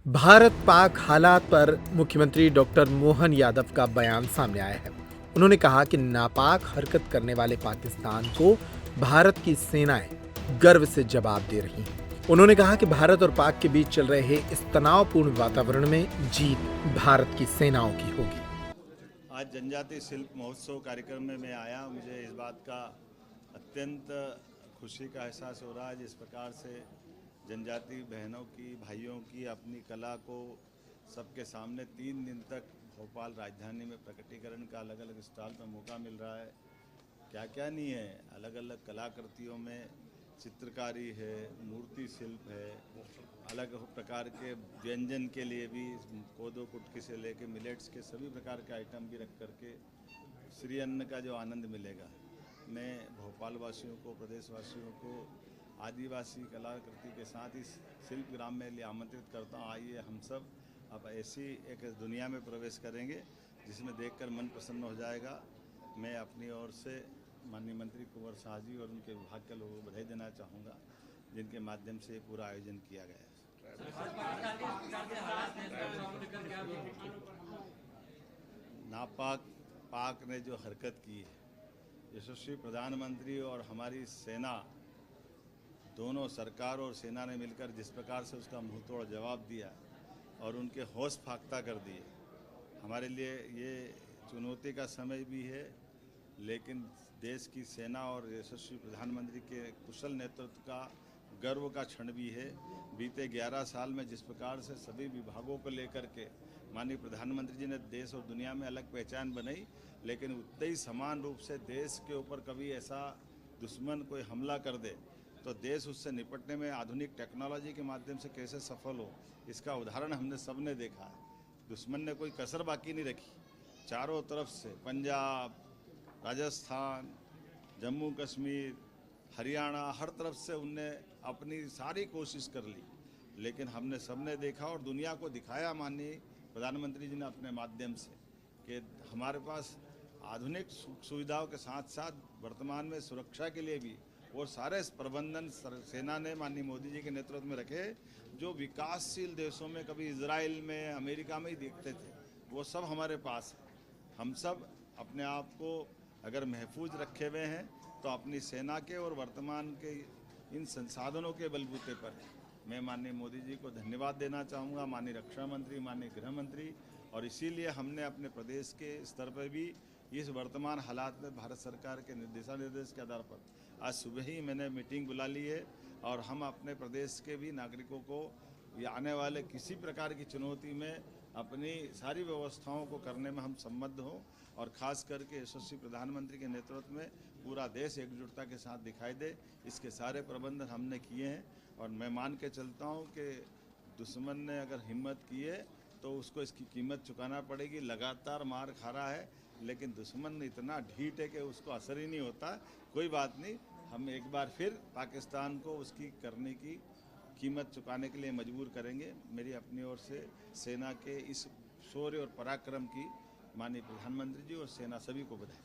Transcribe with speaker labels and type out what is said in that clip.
Speaker 1: भारत पाक हालात पर मुख्यमंत्री डॉक्टर मोहन यादव का बयान सामने आया है। उन्होंने कहा कि नापाक हरकत करने वाले पाकिस्तान को भारत की सेनाएं गर्व से जवाब दे रही हैं। उन्होंने कहा कि भारत और पाक के बीच चल रहे इस तनावपूर्ण वातावरण में जीत भारत की सेनाओं की होगी।
Speaker 2: आज जनजातीय शिल्प महोत्सव कार्यक्रम में मैं आया। मुझे इस बात का अत्यंत खुशी का एहसास हो रहा है जिस प्रकार से जनजातीय बहनों की, भाइयों की अपनी कला को सबके सामने 3 दिन तक भोपाल राजधानी में प्रकटीकरण का अलग अलग स्टॉल पर मौका मिल रहा है। क्या क्या नहीं है, अलग अलग कलाकृतियों में चित्रकारी है, मूर्ति शिल्प है, अलग प्रकार के व्यंजन के लिए भी कोदो कुटकी से लेके मिलेट्स के सभी प्रकार के आइटम भी रख करके श्री अन्न का जो आनंद मिलेगा। मैं भोपाल वासियों को, प्रदेश वासियों को आदिवासी कलाकृति के साथ इस शिल्प ग्राम में लिए आमंत्रित करता हूँ। आइए हम सब अब ऐसी एक दुनिया में प्रवेश करेंगे जिसमें देखकर मन प्रसन्न हो जाएगा। मैं अपनी ओर से माननीय मंत्री कुंवर शाह जी और उनके विभाग के लोगों को बधाई देना चाहूँगा जिनके माध्यम से पूरा आयोजन किया गया है। नापाक पाक ने जो हरकत की है, यशस्वी प्रधानमंत्री और हमारी सेना, दोनों सरकार और सेना ने मिलकर जिस प्रकार से उसका मुंहतोड़ जवाब दिया और उनके होश फाख्ता कर दिए, हमारे लिए ये चुनौती का समय भी है, लेकिन देश की सेना और यशस्वी प्रधानमंत्री के कुशल नेतृत्व का गर्व का क्षण भी है। बीते 11 साल में जिस प्रकार से सभी विभागों को लेकर के माननीय प्रधानमंत्री जी ने देश और दुनिया में अलग पहचान बनाई, लेकिन उतने ही समान रूप से देश के ऊपर कभी ऐसा दुश्मन कोई हमला कर दे तो देश उससे निपटने में आधुनिक टेक्नोलॉजी के माध्यम से कैसे सफल हो, इसका उदाहरण हमने सबने देखा है। दुश्मन ने कोई कसर बाकी नहीं रखी। चारों तरफ से पंजाब, राजस्थान, जम्मू कश्मीर, हरियाणा, हर तरफ से उनने अपनी सारी कोशिश कर ली, लेकिन हमने सबने देखा और दुनिया को दिखाया माननीय प्रधानमंत्री जी ने अपने माध्यम से कि हमारे पास आधुनिक सुविधाओं के साथ साथ वर्तमान में सुरक्षा के लिए भी वो सारे प्रबंधन सेना ने माननीय मोदी जी के नेतृत्व में रखे, जो विकासशील देशों में कभी इजराइल में, अमेरिका में ही देखते थे, वो सब हमारे पास है। हम सब अपने आप को अगर महफूज रखे हुए हैं तो अपनी सेना के और वर्तमान के इन संसाधनों के बलबूते पर मैं माननीय मोदी जी को धन्यवाद देना चाहूँगा, माननीय रक्षा मंत्री, माननीय गृह मंत्री। और इसीलिए हमने अपने प्रदेश के स्तर पर भी इस वर्तमान हालात में भारत सरकार के निर्देश के आधार पर आज सुबह ही मैंने मीटिंग बुला ली है और हम अपने प्रदेश के भी नागरिकों को आने वाले किसी प्रकार की चुनौती में अपनी सारी व्यवस्थाओं को करने में हम सम्बद्ध हों और ख़ास करके यशस्वी प्रधानमंत्री के नेतृत्व में पूरा देश एकजुटता के साथ दिखाई दे, इसके सारे प्रबंधन हमने किए हैं। और मैं मान के चलता हूँ कि दुश्मन ने अगर हिम्मत की है तो उसको इसकी कीमत चुकाना पड़ेगी। लगातार मार खा रहा है, लेकिन दुश्मन इतना ढीठ है कि उसको असर ही नहीं होता। कोई बात नहीं, हम एक बार फिर पाकिस्तान को उसकी करने की कीमत चुकाने के लिए मजबूर करेंगे। मेरी अपनी ओर से सेना के इस शौर्य और पराक्रम की माननीय प्रधानमंत्री जी और सेना सभी को बधाई।